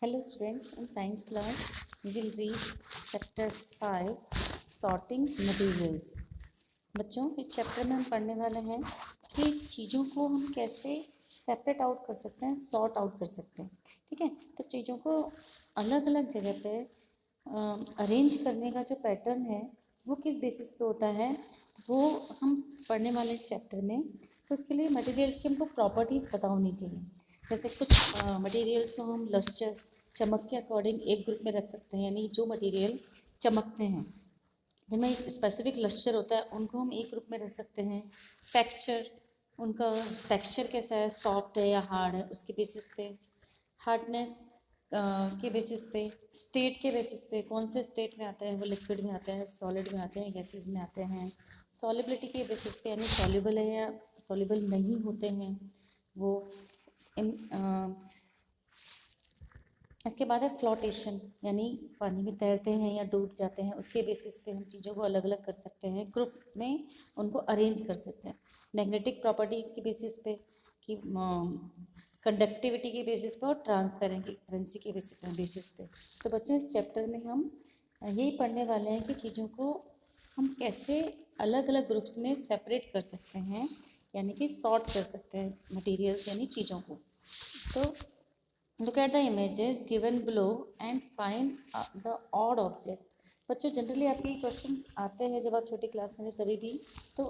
Hello students, in science class we will read chapter 5 sorting materials। बच्चों इस chapter में हम पढ़ने वाले हैं कि चीज़ों को हम कैसे सेपरेट आउट कर सकते हैं, सॉर्ट आउट कर सकते हैं। ठीक है, तो चीज़ों को अलग अलग जगह पे अरेंज करने का जो पैटर्न है वो किस बेसिस पे होता है वो हम पढ़ने वाले इस चैप्टर में। तो उसके लिए मटेरियल्स की हमको प्रॉपर्टीज़ पता होनी चाहिए। जैसे कुछ मटेरियल्स को हम लस्टर चमक के अकॉर्डिंग एक ग्रुप में रख सकते हैं, यानी जो मटेरियल चमकते हैं जिनमें एक स्पेसिफिक लस्टर होता है उनको हम एक ग्रुप में रख सकते हैं। टेक्सचर, उनका टेक्सचर कैसा है, सॉफ्ट है या हार्ड है, उसके बेसिस पे। हार्डनेस के बेसिस पे। स्टेट के बेसिस पे, कौन से स्टेट में आते हैं, वो लिक्विड में आते हैं, सॉलिड में आते हैं, गैसेस में आते हैं। सॉलिबिलिटी के बेसिस पे, यानी सॉल्युबल है या सॉल्युबल नहीं होते हैं वो। इसके बाद है फ्लोटेशन, यानी पानी में तैरते हैं या डूब जाते हैं, उसके बेसिस पे हम चीज़ों को अलग अलग कर सकते हैं, ग्रुप में उनको अरेंज कर सकते हैं। मैग्नेटिक प्रॉपर्टीज़ के बेसिस पे, कि कंडक्टिविटी के बेसिस पे और ट्रांसपेरेंसी के बेसिस पे। तो बच्चों इस चैप्टर में हम यही पढ़ने वाले हैं कि चीज़ों को हम कैसे अलग अलग ग्रुप्स में सेपरेट कर सकते हैं, यानी कि सॉर्ट कर सकते हैं मटेरियल्स यानी चीज़ों को। तो look at the images given below and find the odd object। बच्चों जनरली आपके क्वेश्चंस आते हैं जब आप छोटी क्लास में थे कभी भी, तो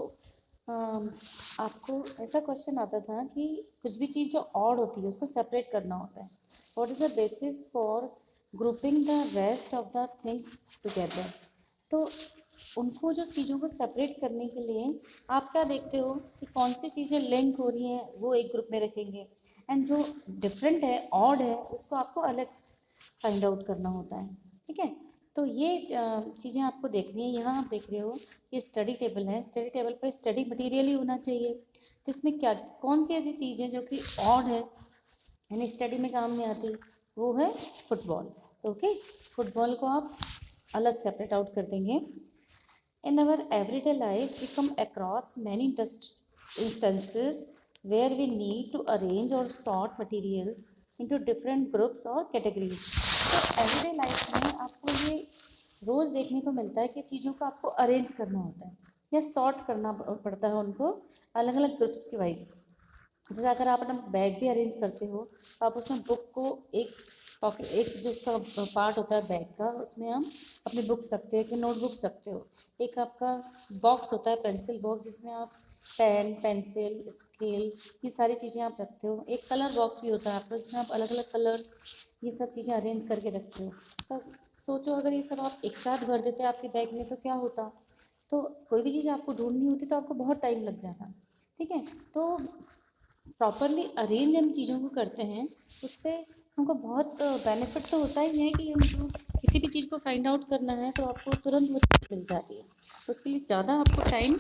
आपको ऐसा क्वेश्चन आता था कि कुछ भी चीज़ जो ऑड होती है उसको सेपरेट करना होता है। What is the basis for grouping the rest of the things together. तो उनको जो चीज़ों को सेपरेट करने के लिए आप क्या देखते हो कि कौन सी चीज़ें लिंक हो रही हैं वो एक ग्रुप में रखेंगे, एंड जो डिफरेंट है, ऑड है, उसको आपको अलग फाइंड आउट करना होता है। ठीक है, तो ये चीज़ें आपको देखनी है। यहाँ आप देख रहे हो ये स्टडी टेबल है, स्टडी टेबल पर स्टडी मटेरियल ही होना चाहिए। तो इसमें क्या कौन सी ऐसी चीज़ है जो कि ऑड है यानी स्टडी में काम नहीं आती, वो है फुटबॉल। ओके, फुटबॉल को आप अलग सेपरेट आउट कर देंगे। In our everyday life, we come across many instances where we need to arrange or sort materials into different groups or categories। तो everyday life में आपको ये रोज़ देखने को मिलता है कि चीज़ों को आपको अरेंज करना होता है या सॉर्ट करना पड़ता है उनको अलग अलग ग्रुप्स के वाइज। जैसे अगर आप अपना बैग भी अरेंज करते हो तो आप उसमें बुक को एक पॉकेट, एक जो उसका पार्ट होता है बैग का, उसमें हम अपनी बुक्स रखते हो, एक नोटबुक्स रखते हो। एक आपका बॉक्स होता है पेंसिल बॉक्स, जिसमें आप पेन, पेंसिल, स्केल, ये सारी चीज़ें आप रखते हो। एक कलर बॉक्स भी होता है आपका, जिसमें आप अलग अलग कलर्स, ये सब चीज़ें अरेंज करके रखते हो। तो सोचो अगर ये सब आप एक साथ भर देते आपके बैग में तो क्या होता। तो कोई भी चीज़ आपको ढूंढनी होती तो आपको बहुत टाइम लग जाता। ठीक है, तो प्रॉपरली अरेंज हम चीज़ों को करते हैं, उससे हमको बहुत बेनिफिट तो होता ही है कि हमको किसी भी चीज़ को फाइंड आउट करना है तो आपको तुरंत वो चीज़ मिल जाती है। तो उसके लिए ज़्यादा आपको टाइम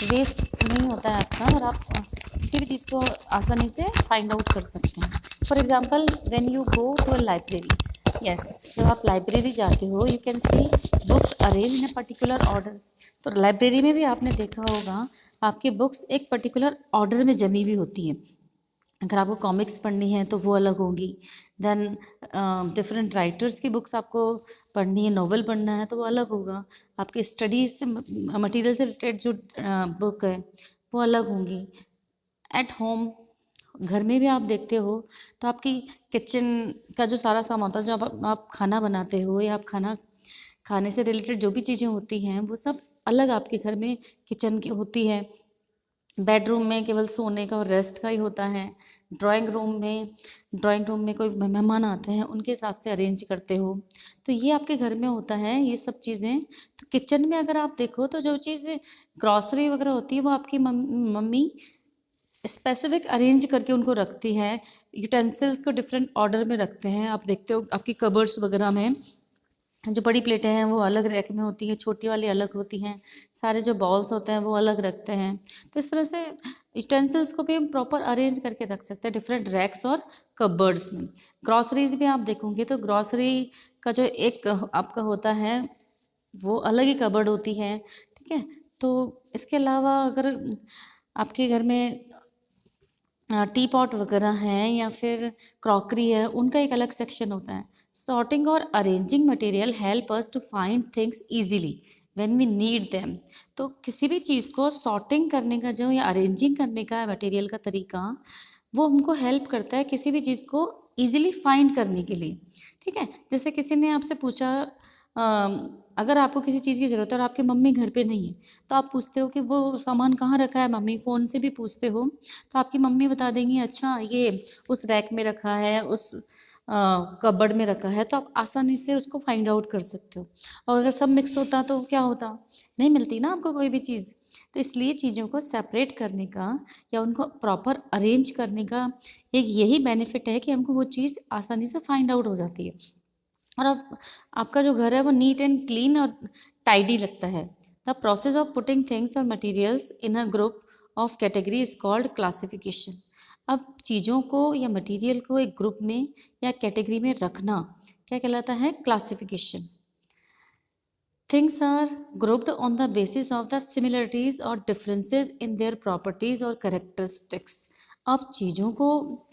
वेस्ट नहीं होता है आपका, और आप किसी भी चीज़ को आसानी से फाइंड आउट कर सकते हैं। For example when you go to a library, yes, जब आप लाइब्रेरी जाते हो you can see books arrange in a particular order. तो लाइब्रेरी में भी आपने देखा होगा आपकी बुक्स एक पर्टिकुलर ऑर्डर में जमी हुई होती हैं। अगर आपको कॉमिक्स पढ़नी है तो वो अलग होगी, देन डिफरेंट राइटर्स की बुक्स आपको पढ़नी है, नॉवल पढ़ना है तो वो अलग होगा। आपकी स्टडी से मटेरियल से रिलेटेड जो बुक है वो अलग होंगी। एट होम, घर में भी आप देखते हो तो आपकी किचन का जो सारा सामान होता है, जब आप खाना बनाते हो या आप खाना खाने से रिलेटेड जो भी चीज़ें होती हैं वो सब अलग आपके घर में किचन की होती है। बेडरूम में केवल सोने का और रेस्ट का ही होता है। ड्राइंग रूम में कोई मेहमान आते हैं उनके हिसाब से अरेंज करते हो। तो ये आपके घर में होता है ये सब चीज़ें। तो किचन में अगर आप देखो तो जो चीज़ ग्रॉसरी वगैरह होती है वो आपकी मम्मी स्पेसिफिक अरेंज करके उनको रखती है। यूटेंसिल्स को डिफरेंट ऑर्डर में रखते हैं। आप देखते हो आपकी कबर्ड्स वगैरह में जो बड़ी प्लेटें हैं वो अलग रैक में होती हैं, छोटी वाली अलग होती हैं, सारे जो बॉल्स होते हैं वो अलग रखते हैं। तो इस तरह से यूटेंसिल्स को भी हम प्रॉपर अरेंज करके रख सकते हैं डिफरेंट रैक्स और कबर्ड्स में। ग्रॉसरीज भी आप देखोगे तो ग्रॉसरी का जो एक आपका होता है वो अलग ही कबर्ड होती है। ठीक है, तो इसके अलावा अगर आपके घर में टी पॉट वगैरह हैं या फिर क्रॉकरी है, उनका एक अलग सेक्शन होता है। सॉर्टिंग और arranging material help us to find things easily when we need them. तो किसी भी चीज़ को सॉर्टिंग करने का जो या अरेंजिंग करने का मटेरियल का तरीका, वो हमको हेल्प करता है किसी भी चीज़ को इजीली फाइंड करने के लिए। ठीक है, जैसे किसी ने आपसे पूछा अगर आपको किसी चीज़ की ज़रूरत है और आपकी मम्मी घर पे नहीं है, तो आप पूछते हो कि वो सामान कहाँ रखा है मम्मी, फ़ोन से भी पूछते हो तो आपकी मम्मी बता देंगी अच्छा ये उस रैक में रखा है, उस कबर्ड में रखा है, तो आप आसानी से उसको फाइंड आउट कर सकते हो। और अगर सब मिक्स होता तो क्या होता, नहीं मिलती ना आपको कोई भी चीज़। तो इसलिए चीज़ों को सेपरेट करने का या उनको प्रॉपर अरेंज करने का एक यही बेनिफिट है कि हमको वो चीज़ आसानी से फाइंड आउट हो जाती है और अब आपका जो घर है वो नीट एंड क्लीन और टाइडी लगता है। The process of putting things और materials in a group of category is called classification. अब चीज़ों को या मटेरियल को एक ग्रुप में या कैटेगरी में रखना क्या कहलाता है, classification. Things are grouped on the basis of the similarities or differences in their properties or characteristics। अब चीज़ों को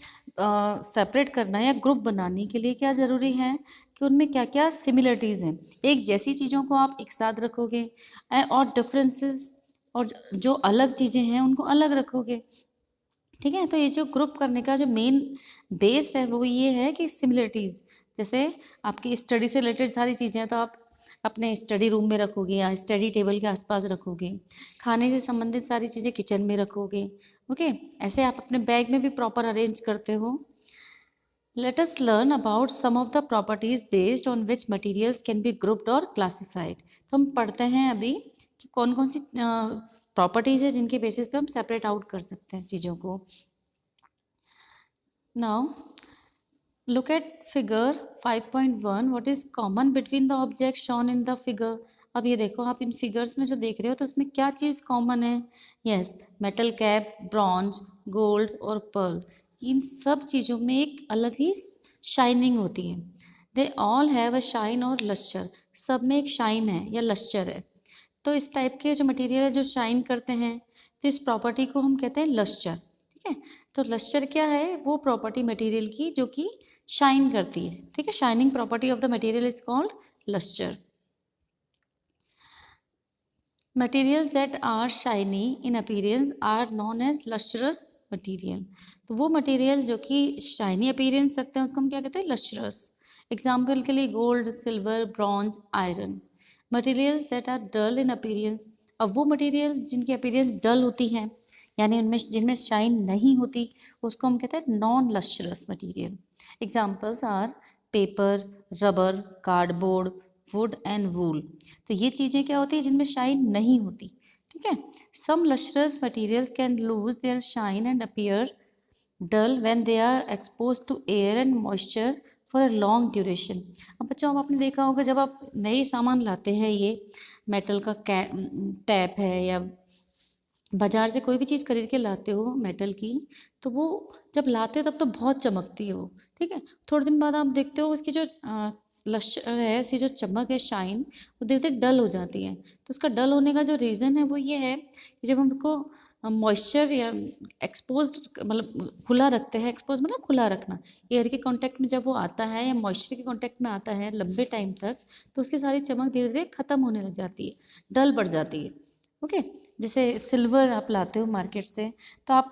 सेपरेट करना या ग्रुप बनाने के लिए क्या ज़रूरी है कि उनमें क्या क्या सिमिलरिटीज़ हैं। एक जैसी चीज़ों को आप एक साथ रखोगे और डिफरेंसेस और जो अलग चीज़ें हैं उनको अलग रखोगे। ठीक है, तो ये जो ग्रुप करने का जो मेन बेस है वो ये है कि सिमिलरिटीज़, जैसे आपकी स्टडी से रिलेटेड सारी चीज़ें हैं तो आप अपने स्टडी रूम में रखोगे या स्टडी टेबल के आसपास रखोगे, खाने से संबंधित सारी चीज़ें किचन में रखोगे। ओके, ऐसे आप अपने बैग में भी प्रॉपर अरेंज करते हो। Let us learn about some of the properties based on which materials can be grouped और क्लासिफाइड। तो हम पढ़ते हैं अभी कि कौन कौन सी प्रॉपर्टीज है जिनके बेसिस पे हम सेपरेट आउट कर सकते हैं चीज़ों को। Now look at figure 5.1। what is common between the objects shown in the figure। अब ये देखो आप इन फिगर्स में जो देख रहे हो तो उसमें क्या चीज़ कॉमन है। Yes, metal cap, bronze, gold और पर्ल, इन सब चीज़ों में एक अलग ही शाइनिंग होती है। They all have a shine और लस्चर, सब में एक शाइन है या लस्चर है। तो इस टाइप के जो मटेरियल है जो शाइन करते हैं तो इस प्रॉपर्टी को हम कहते हैं लस्चर। ठीक है, तो लस्चर क्या है, वो प्रॉपर्टी मटेरियल की जो कि शाइन करती है। ठीक है, shining property of the material is called lustre. Materials that are shiny in appearance are known as lustrous material. तो वो मटेरियल जो कि शाइनी अपीयरेंस रखते हैं उसको हम क्या कहते हैं, लस्ट्रस। एग्जाम्पल के लिए gold, silver, bronze, iron. Materials that are dull in appearance, अब वो मटेरियल जिनकी अपीयरेंस डल होती है यानी उनमें जिनमें शाइन नहीं होती उसको हम कहते हैं non lustrous material. Examples are paper, rubber, cardboard, wood and wool. तो ये चीज़ें क्या होती है जिनमें शाइन नहीं होती। ठीक है, some lustrous materials can lose their shine and appear dull when they are expose to air and moisture for a long duration. अब बच्चों अब आपने देखा होगा जब आप नए सामान लाते हैं, ये मेटल का टैप है या बाजार से कोई भी चीज़ खरीद के लाते हो मेटल की, तो वो जब लाते हो तब तो बहुत चमकती है वो। ठीक है, थोड़े दिन बाद आप देखते हो उसकी जो लश्कर है, उसकी जो चमक है, शाइन, वो धीरे धीरे डल हो जाती है। तो उसका डल होने का जो रीज़न है वो ये है कि जब हम उसको मॉइस्चर या एक्सपोज मतलब खुला रखते हैं, एक्सपोज मतलब खुला रखना, एयर के कांटेक्ट में जब वो आता है या मॉइस्चर के कांटेक्ट में आता है लंबे टाइम तक, तो उसकी सारी चमक धीरे धीरे ख़त्म होने लग जाती है, डल बढ़ जाती है। ओके, जैसे सिल्वर आप लाते हो मार्केट से तो आप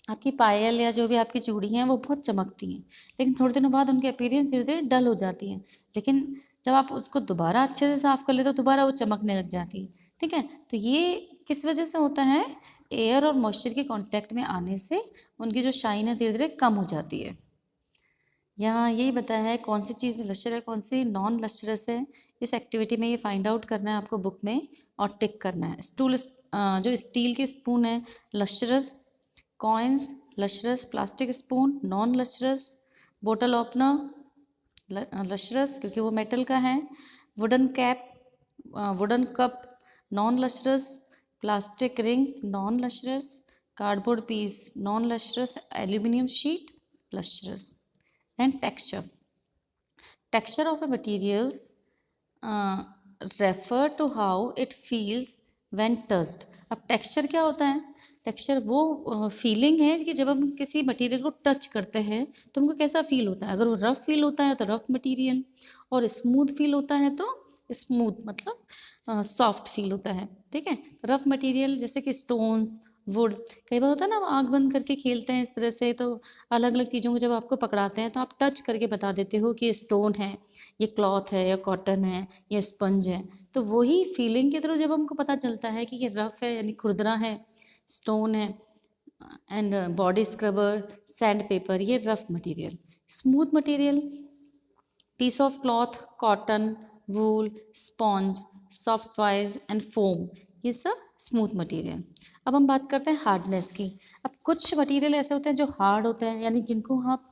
आपकी पायल या जो भी आपकी चूड़ी हैं वो बहुत चमकती हैं, लेकिन थोड़े दिनों बाद उनकी अपीयरेंस धीरे धीरे डल हो जाती हैं। लेकिन जब आप उसको दोबारा अच्छे से साफ़ कर लेते हो दोबारा वो चमकने लग जाती है। ठीक है, तो ये किस वजह से होता है, एयर और मॉइस्चर के कांटेक्ट में आने से उनकी जो शाइन है धीरे धीरे कम हो जाती है। यहाँ यही बताया है कौन सी चीज़ लश्टर है कौन सी नॉन लश्टरस है। इस एक्टिविटी में ये फाइंड आउट करना है आपको बुक में और टिक करना है। जो स्टील के स्पून है lustrous, coins lustrous, plastic spoon non lustrous, बोतल ओपनर लश्टरस क्योंकि वो मेटल का है, wooden cap wooden cup non lustrous, plastic ring non lustrous, cardboard piece non lustrous, aluminium sheet lustrous. And texture of a materials refer to how it feels when touched. अब texture क्या होता है? Texture वो feeling है कि जब हम किसी मटेरियल को टच करते हैं तो हमको कैसा फील होता है। अगर वो रफ़ फील होता है तो रफ़ मटेरियल, और स्मूथ फील होता है तो स्मूथ मतलब सॉफ्ट फील होता है। ठीक है, रफ़ मटेरियल जैसे कि स्टोन्स, वुड, कई बार होता है ना, आँख बंद करके खेलते हैं इस तरह से, तो अलग अलग चीज़ों को जब आपको पकड़ाते हैं तो आप टच करके बता देते हो कि ये स्टोन है, ये क्लॉथ है, या कॉटन है, या स्पंज है। तो वही फीलिंग के थ्रू जब हमको पता चलता है कि ये रफ़ है यानी खुरदरा है, स्टोन है, and body scrubber, sand paper, ये rough material. Smooth material, piece of cloth, cotton, wool, sponge, soft toys and foam, ये सब स्मूथ मटेरियल। अब हम बात करते हैं हार्डनेस की। अब कुछ मटेरियल ऐसे होते हैं जो हार्ड होते हैं, यानी जिनको आप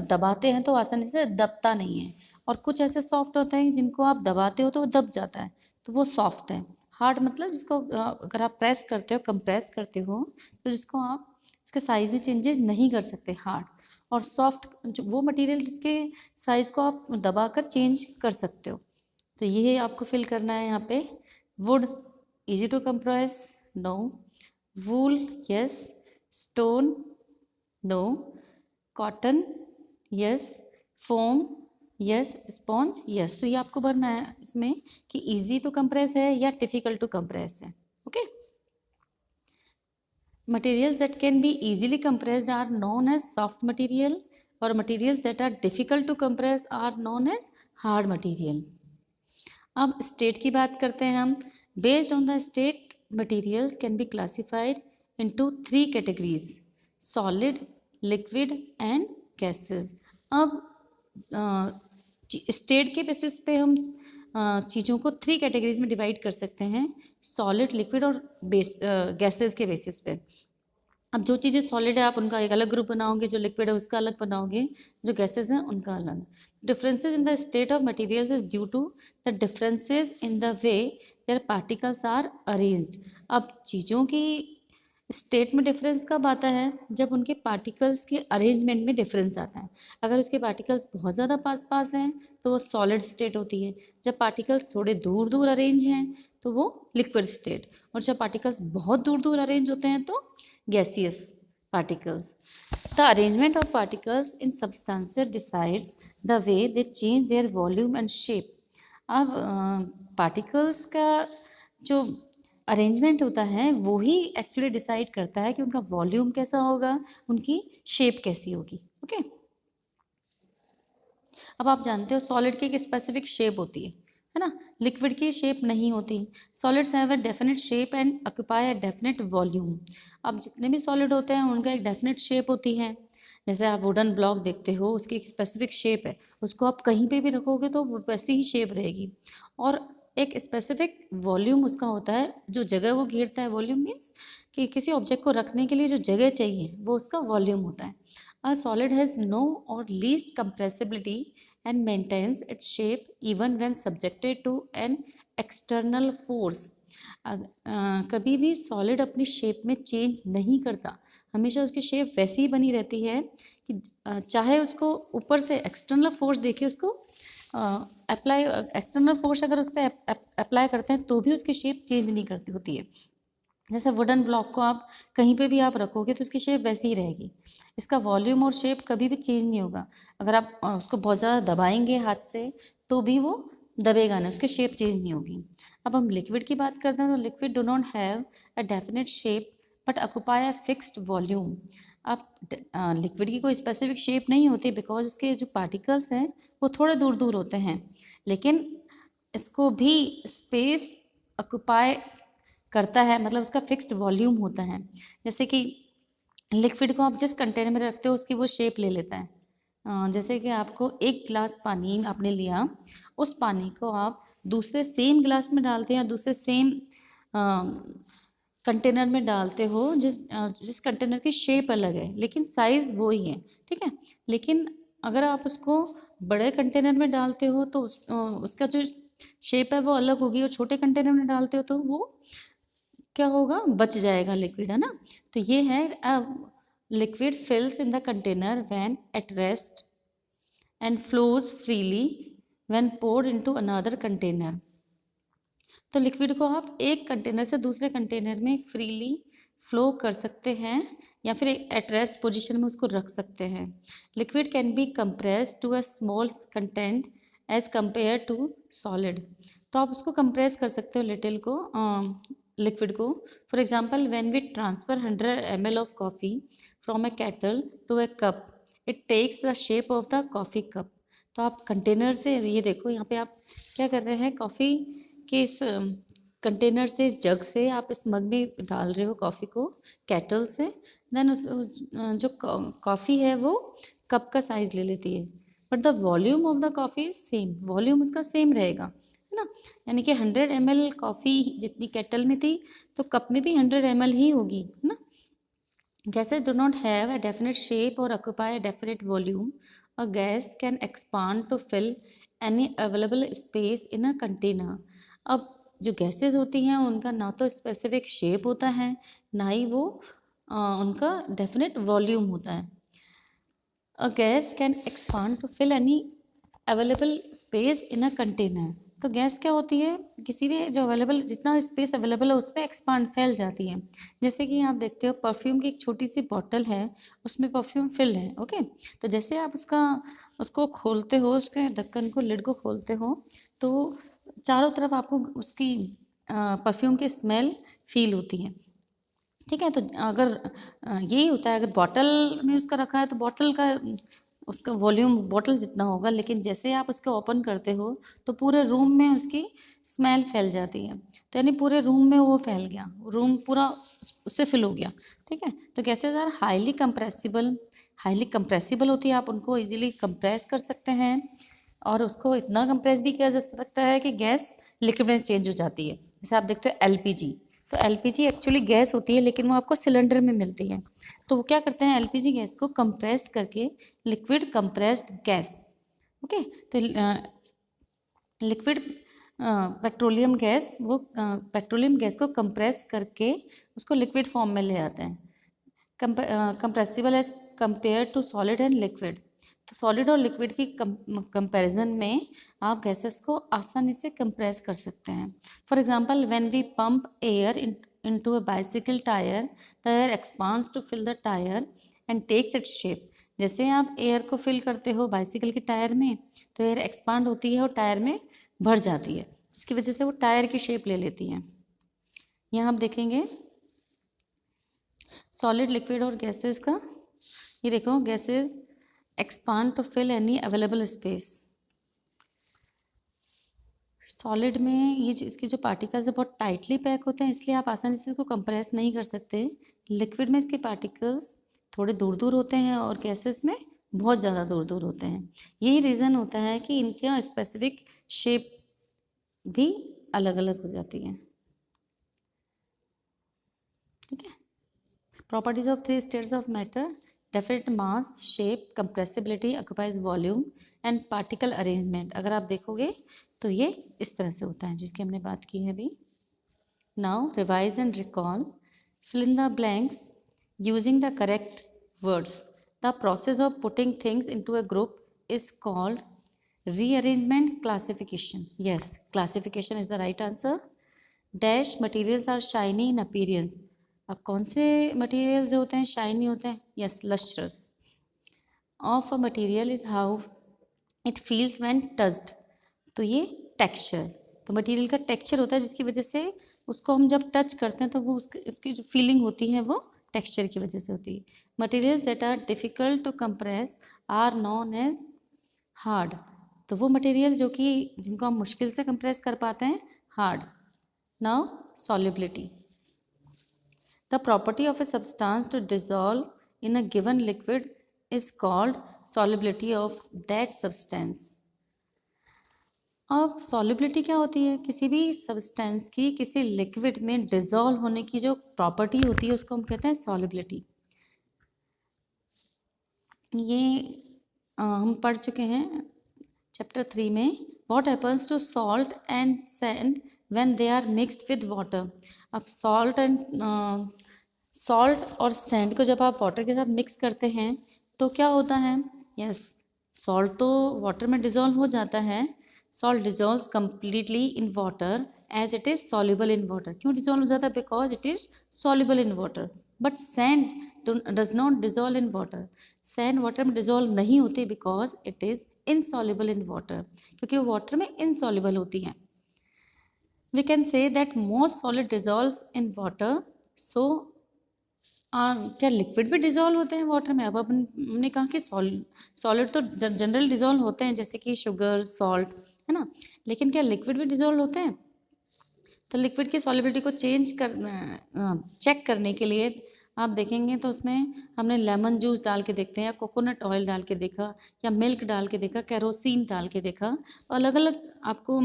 दबाते हैं तो आसानी से दबता नहीं है, और कुछ ऐसे सॉफ्ट होते हैं जिनको आप दबाते हो तो वो दब जाता है, तो वो सॉफ्ट है। हार्ड मतलब जिसको अगर आप प्रेस करते हो, कंप्रेस करते हो, तो जिसको आप उसके साइज़ में चेंजेस नहीं कर सकते, हार्ड। और सॉफ्ट जो वो मटेरियल जिसके साइज़ को आप दबाकर चेंज कर सकते हो। तो ये आपको फिल करना है यहाँ पे। Wood, easy to compress, no. Wool, yes. Stone, no. Cotton, yes. Foam, yes. Sponge, yes. तो ये आपको भरना है इसमें कि इजी टू कंप्रेस है या डिफिकल्ट टू कंप्रेस है। Okay, materials that can be easily compressed are known as soft material, और materials that are difficult to compress are known as hard material. अब स्टेट की बात करते हैं हम। Based on the state, materials can be classified into 3 categories: solid, liquid and gases. अब state के basis पे हम चीज़ों को 3 कैटेगरीज में डिवाइड कर सकते हैं: सॉलिड, लिक्विड और गैसेस के बेसिस पे। अब जो चीज़ें सॉलिड है आप उनका एक अलग ग्रुप बनाओगे, जो लिक्विड है उसका अलग बनाओगे, जो गैसेस हैं उनका अलग। Differences in the state of materials is due to the differences in the way their particles are arranged. अब चीज़ों की स्टेट में डिफरेंस कब आता है? जब उनके पार्टिकल्स के अरेंजमेंट में डिफरेंस आता है। अगर उसके पार्टिकल्स बहुत ज़्यादा पास पास हैं तो वो सॉलिड स्टेट होती है। जब पार्टिकल्स थोड़े दूर दूर अरेंज हैं तो वो लिक्विड स्टेट, और जब पार्टिकल्स बहुत दूर दूर अरेंज होते हैं तो gaseous particles. The arrangement of particles in substances decides the way they change their volume and shape. अब पार्टिकल्स का जो अरेंजमेंट होता है वो ही एक्चुअली डिसाइड करता है कि उनका वॉल्यूम कैसा होगा, उनकी शेप कैसी होगी। ओके, अब आप जानते हो सॉलिड की एक स्पेसिफिक शेप होती है ना, लिक्विड की शेप नहीं होती। Solids have a definite shape and occupy a definite volume. अब जितने भी सॉलिड होते हैं उनका एक डेफिनेट शेप होती है। जैसे आप वुडन ब्लॉक देखते हो, उसकी एक स्पेसिफिक शेप है, उसको आप कहीं पे भी रखोगे तो वैसी ही शेप रहेगी। और एक स्पेसिफिक वॉल्यूम उसका होता है, जो जगह वो घेरता है। वॉल्यूम मीन्स कि किसी ऑब्जेक्ट को रखने के लिए जो जगह चाहिए वो उसका वॉल्यूम होता है। A solid has no or least compressibility and maintains its shape even when subjected to an external force. कभी भी सॉलिड अपनी शेप में चेंज नहीं करता, हमेशा उसकी शेप वैसी ही बनी रहती है कि चाहे उसको ऊपर से एक्सटर्नल फोर्स देके उसको अप्लाई, एक्सटर्नल फोर्स अगर उस पर अप्लाई करते हैं तो भी उसकी शेप चेंज नहीं करती होती है। जैसे वुडन ब्लॉक को आप कहीं पे भी आप रखोगे तो उसकी शेप वैसी ही रहेगी, इसका वॉल्यूम और शेप कभी भी चेंज नहीं होगा। अगर आप उसको बहुत ज़्यादा दबाएंगे हाथ से तो भी वो दबेगा नहीं, उसकी शेप चेंज नहीं होगी। अब हम लिक्विड की बात करते हैं तो liquid do not have a definite shape but occupy a fixed volume. अब लिक्विड की कोई स्पेसिफिक शेप नहीं होती बिकॉज उसके जो पार्टिकल्स हैं वो थोड़े दूर दूर होते हैं, लेकिन इसको भी स्पेस ऑक्यूपाई करता है, मतलब उसका फिक्स्ड वॉल्यूम होता है। जैसे कि लिक्विड को आप जिस कंटेनर में रखते हो उसकी वो शेप ले लेता है। जैसे कि आपको एक गिलास पानी आपने लिया, उस पानी को आप दूसरे सेम गिलास में डालते हैं या दूसरे सेम कंटेनर में डालते हो, जिस कंटेनर की शेप अलग है लेकिन साइज़ वो ही है। ठीक है, लेकिन अगर आप उसको बड़े कंटेनर में डालते हो तो उसका जो शेप है वो अलग होगी, और छोटे कंटेनर में डालते हो तो वो क्या होगा, बच जाएगा लिक्विड, है ना। तो ये है liquid fills in the container when at rest and flows freely when poured into another container. तो लिक्विड को आप एक कंटेनर से दूसरे कंटेनर में फ्रीली फ्लो कर सकते हैं या फिर एट रेस्ट पोजिशन में उसको रख सकते हैं। Liquid can be compress to a small content as compare to solid. तो आप उसको कंप्रेस कर सकते हो लिटिल को, लिक्विड को। For example when we transfer 100 ml of coffee from a kettle to a cup, it takes the shape of the coffee cup. तो आप कंटेनर से, ये देखो यहाँ पे आप क्या कर रहे हैं, कॉफ़ी के इस कंटेनर से, इस जग से आप इस मग में डाल रहे हो कॉफ़ी को केटल से, देन जो कॉफ़ी है वो कप का साइज़ ले लेती है, but the volume of the coffee is same, volume उसका सेम रहेगा, है ना। यानी कि 100 ml कॉफ़ी जितनी केटल में थी तो कप में भी 100 ml ही होगी, है ना। Gases do not have a definite shape or occupy a definite volume. A gas can expand to fill any available space in a container. अब जो गैसेज होती हैं उनका ना तो स्पेसिफिक शेप होता है, ना ही वो उनका डेफिनेट वॉल्यूम होता है। A gas can expand to fill any available space in a container. तो गैस क्या होती है, किसी भी जो अवेलेबल, जितना स्पेस अवेलेबल है उस पर एक्सपांड फैल जाती है। जैसे कि आप देखते हो परफ्यूम की एक छोटी सी बॉटल है, उसमें परफ्यूम फिल है, ओके। तो जैसे आप उसको खोलते हो, उसके ढक्कन को, लिड को खोलते हो, तो चारों तरफ आपको उसकी परफ्यूम की स्मेल फील होती है, ठीक है। तो अगर यही होता है, अगर बॉटल में उसका रखा है तो बॉटल का उसका वॉल्यूम बॉटल जितना होगा, लेकिन जैसे आप उसको ओपन करते हो तो पूरे रूम में उसकी स्मेल फैल जाती है। तो यानी पूरे रूम में वो फैल गया, रूम पूरा उससे फिल हो गया, ठीक है। तो गैसेज आर हाईली कंप्रेसिबल होती है, आप उनको इजीली कंप्रेस कर सकते हैं, और उसको इतना कंप्रेस भी किया जा सकता है कि गैस लिक्विड में चेंज हो जाती है। जैसे आप देखते हो एलपीजी, तो एलपीजी एक्चुअली गैस होती है लेकिन वो आपको सिलेंडर में मिलती है। तो वो क्या करते हैं, एलपीजी गैस को कंप्रेस करके लिक्विड कंप्रेस्ड गैस, ओके। तो लिक्विड पेट्रोलियम गैस, वो पेट्रोलियम गैस को कंप्रेस करके उसको लिक्विड फॉर्म में ले आते हैं। Compressible as compare to solid and liquid. तो सॉलिड और लिक्विड की कंपैरिजन में आप गैसेस को आसानी से कंप्रेस कर सकते हैं। For example when we pump air into a bicycle tyre, the air expands to fill the tyre and takes its shape. जैसे आप एयर को फिल करते हो बाइसिकल के टायर में, तो एयर एक्सपांड होती है और टायर में भर जाती है, जिसकी वजह से वो टायर की शेप ले लेती है। यहाँ आप देखेंगे सॉलिड, लिक्विड और गैसेस का, ये देखो gases expand to fill any available space. Solid में ये इसके जो पार्टिकल्स है बहुत टाइटली पैक होते हैं, इसलिए आप आसानी से इसको कंप्रेस नहीं कर सकते। लिक्विड में इसके पार्टिकल्स थोड़े दूर दूर होते हैं और गैसेस में बहुत ज़्यादा दूर दूर होते हैं। यही रीज़न होता है कि इनका स्पेसिफिक शेप भी अलग अलग हो जाती है, ठीक है। Properties of 3 states of matter: definite mass, shape, compressibility, occupies volume and particle arrangement. अगर आप देखोगे तो ये इस तरह से होता है जिसकी हमने बात की है अभी। Now revise and recall, fill in the blanks using the correct words. The process of putting things into a group is called rearrangement, classification. Yes, classification is the right answer. Dash materials are shiny in appearance. अब कौन से material जो होते हैं shiny होते हैं? Yes, lustrous. Of a material is how it feels when touched. तो ये टेक्सचर, तो मटेरियल का टेक्सचर होता है जिसकी वजह से उसको हम जब टच करते हैं तो वो उसकी जो फीलिंग होती है वो टेक्सचर की वजह से होती है। Materials that are difficult to compress are known as hard. तो वो मटेरियल जो कि जिनको हम मुश्किल से कंप्रेस कर पाते हैं, hard. Now solubility, the property of a substance to dissolve in a given liquid is called solubility of that substance. अब solubility क्या होती है? किसी भी substance की किसी liquid में dissolve होने की जो property होती है उसको हम कहते हैं solubility। ये हम पढ़ चुके हैं चैप्टर 3 में। What happens to salt and sand when they are mixed with water? अब सॉल्ट और सैंड को जब आप वाटर के साथ मिक्स करते हैं तो क्या होता है? यस, सॉल्ट तो वाटर में डिज़ोल्व हो जाता है। Salt dissolves completely in water as it is soluble in water. क्यों डिजोल्व हो जाता है? Because it is soluble in water. But sand does not dissolve in water. Sand water में डिजोल्व नहीं होती because it is insoluble in water, क्योंकि वो water में इनसॉल्युबल होती हैं। We can say that most solid dissolves in water. So क्या liquid भी डिजोल्व होते हैं वाटर में? अब हमने कहा कि सॉलिड तो जनरल डिजोल्व होते हैं, जैसे कि शुगर, सॉल्ट, है ना, लेकिन क्या लिक्विड भी डिजोल्व होते हैं? तो लिक्विड की सॉलिबिलिटी को चेक करने के लिए आप देखेंगे तो उसमें हमने लेमन जूस डाल के देखते हैं, या कोकोनट ऑयल डाल के देखा, या मिल्क डाल के देखा, केरोसिन डाल के देखा। तो अलग अलग आपको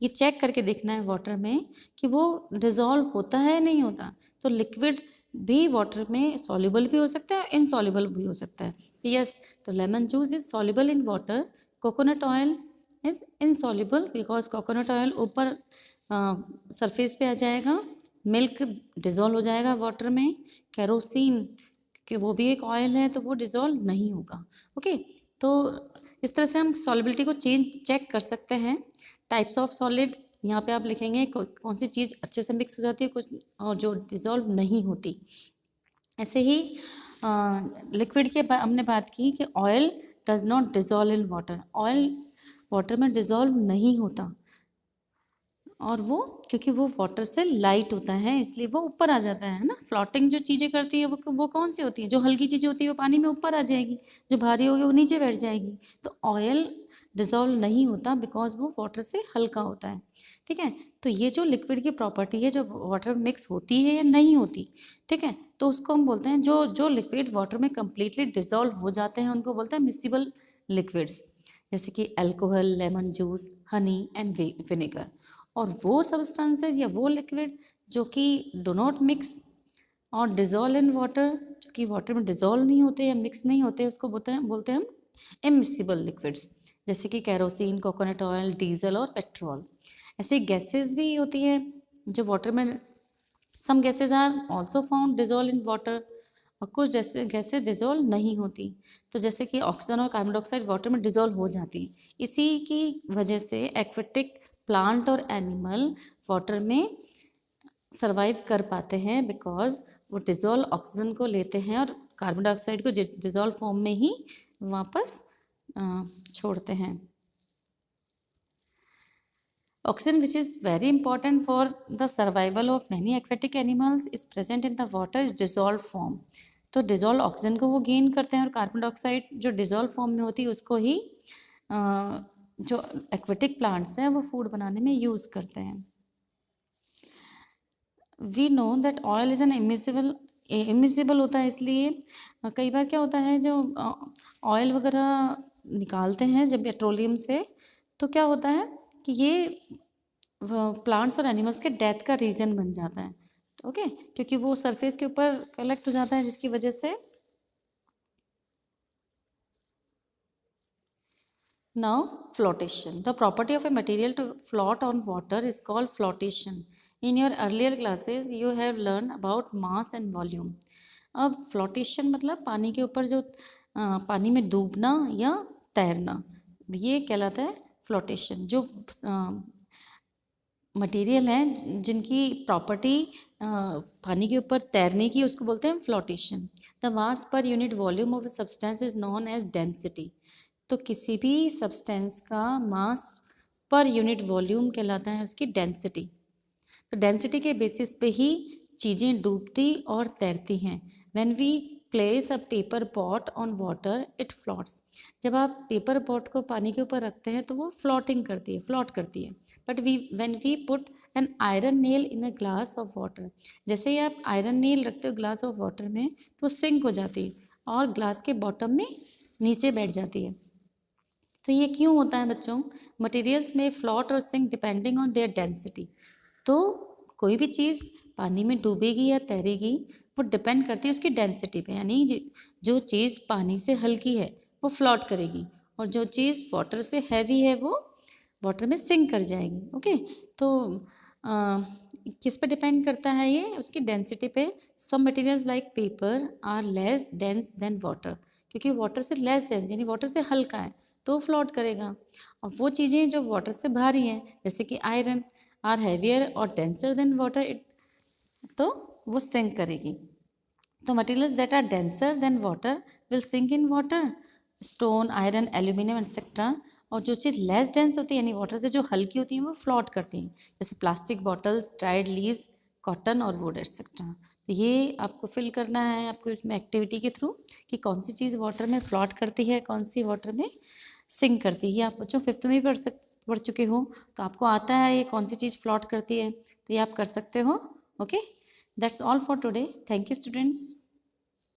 ये चेक करके देखना है वाटर में कि वो डिज़ोल्व होता है नहीं होता। तो लिक्विड भी वाटर में सॉल्युबल भी हो सकता है, इनसॉल्युबल भी हो सकता है। यस, तो lemon juice is soluble in water, coconut oil is insoluble because coconut oil ऊपर सरफेस पे आ जाएगा, मिल्क डिज़ोल्व हो जाएगा वाटर में, केरोसिन कि वो भी एक ऑयल है तो वो डिज़ोल्व नहीं होगा। ओके, तो इस तरह से हम सॉलिबिलिटी को चेक कर सकते हैं। टाइप्स ऑफ सॉलिड यहाँ पे आप लिखेंगे कौन सी चीज़ अच्छे से मिक्स हो जाती है कुछ, और जो डिज़ोल्व नहीं होती। ऐसे ही लिक्विड के हमने बात की कि oil does not dissolve in water. Oil water में डिज़ोल्व नहीं होता, और वो क्योंकि वो वाटर से लाइट होता है इसलिए वो ऊपर आ जाता है ना। फ्लोटिंग जो चीज़ें करती है वो कौन सी होती है? जो हल्की चीज़ें होती है वो पानी में ऊपर आ जाएगी, जो भारी होगी वो नीचे बैठ जाएगी। तो ऑयल डिज़ोल्व नहीं होता बिकॉज वो वाटर से हल्का होता है। ठीक है, तो ये जो लिक्विड की प्रॉपर्टी है, जो वाटर मिक्स होती है या नहीं होती, ठीक है, तो उसको हम बोलते हैं जो लिक्विड वाटर में कम्प्लीटली डिज़ोल्व हो जाते हैं उनको बोलते हैं मिसिबल लिक्विड्स, जैसे कि alcohol, lemon juice, honey and vinegar. और वो सब्सटेंसेस या वो लिक्विड जो कि डो नॉट मिक्स और डिज़ोल्व इन वाटर, जो कि वाटर में डिज़ोल्व नहीं होते या मिक्स नहीं होते, उसको बोलते हैं हम इमिसिबल लिक्विड्स, जैसे कि कैरोसिन, कोकोनट ऑयल, डीजल और पेट्रोल। ऐसे गैसेस भी होती है जो वाटर में, some gases are also found dissolve in water, और कुछ गैसेज डिज़ोल्व नहीं होती। तो जैसे कि ऑक्सीजन और कार्बन डाइऑक्साइड वाटर में डिज़ोल्व हो जाती हैं। इसी की वजह से एक्वेटिक प्लांट और एनिमल वाटर में सरवाइव कर पाते हैं बिकॉज वो डिज़ोल्व ऑक्सीजन को लेते हैं और कार्बन डाइऑक्साइड को डिज़ोल्व फॉर्म में ही वापस छोड़ते हैं। Oxygen, which is very important for the survival of many aquatic animals, is present in the water is dissolved form. तो डिज़ोल्व ऑक्सीजन को वो गेन करते हैं और कार्बन डाइऑक्साइड जो डिज़ोल्व फॉर्म में होती है उसको ही जो एक्वेटिक प्लांट्स हैं वो फूड बनाने में यूज़ करते हैं। We know that oil is an immiscible होता है, इसलिए कई बार क्या होता है जो ऑयल वगैरह निकालते हैं जब पेट्रोलियम से, तो क्या होता है कि ये प्लांट्स और एनिमल्स के डेथ का रीज़न बन जाता है। ओके, क्योंकि वो सरफेस के ऊपर कलेक्ट हो जाता है जिसकी वजह से। Now flotation, the property of a material to float on water is called flotation. In your earlier classes you have learn about mass and volume. अब फ्लोटेशन मतलब पानी के ऊपर जो पानी में डूबना या तैरना, ये कहलाता है फ्लोटेशन। जो मटेरियल हैं जिनकी प्रॉपर्टी पानी के ऊपर तैरने की, उसको बोलते हैं flotation. The mass per unit volume of substance is known as density. तो किसी भी सब्सटेंस का मास पर यूनिट वॉल्यूम कहलाता है उसकी डेंसिटी। तो डेंसिटी के बेसिस पे ही चीज़ें डूबती और तैरती हैं। When we place a paper pot on water it floats. जब आप पेपर पॉट को पानी के ऊपर रखते हैं तो वो फ्लोटिंग करती है, फ्लोट करती है। But when we put an iron nail in a glass of water, जैसे ही आप आयरन नेल रखते हो ग्लास ऑफ वाटर में तो सिंक हो जाती है और ग्लास के बॉटम में नीचे बैठ जाती है। तो ये क्यों होता है बच्चों? मटेरियल्स में फ्लोट और sink depending on their density. तो कोई भी चीज़ पानी में डूबेगी या तैरेगी वो डिपेंड करती है उसकी डेंसिटी पे, यानी जो चीज़ पानी से हल्की है वो फ्लोट करेगी और जो चीज़ वाटर से हैवी है वो वाटर में सिंक कर जाएगी। ओके, तो किस पे डिपेंड करता है ये? उसकी डेंसिटी पे। Some materials like paper are less dense than water, क्योंकि वाटर से लेस डेंस यानी वाटर से हल्का है तो फ्लोट करेगा। और वो चीज़ें जो वाटर से भारी हैं जैसे कि आयरन, आर हैवियर और डेंसर देन वाटर, इट तो वो सिंक करेगी। तो materials that are denser than water will sink in water, stone, iron, aluminium etcetera. और जो चीज़ लेस डेंस होती है यानी वाटर से जो हल्की होती है वो फ्लोट करती हैं, जैसे plastic bottles, dried leaves, cotton और वुड एक्सेट्रा। तो ये आपको फिल करना है आपको इसमें एक्टिविटी के थ्रू कि कौन सी चीज़ वाटर में फ्लोट करती है, कौन सी वाटर में सिंक करती है। ये आप बच्चों 5th में भी पढ़ चुके हो, तो आपको आता है ये कौन सी चीज़ फ्लोट करती है, तो ये आप कर सकते हो। Okay, that's all for today. Thank you students.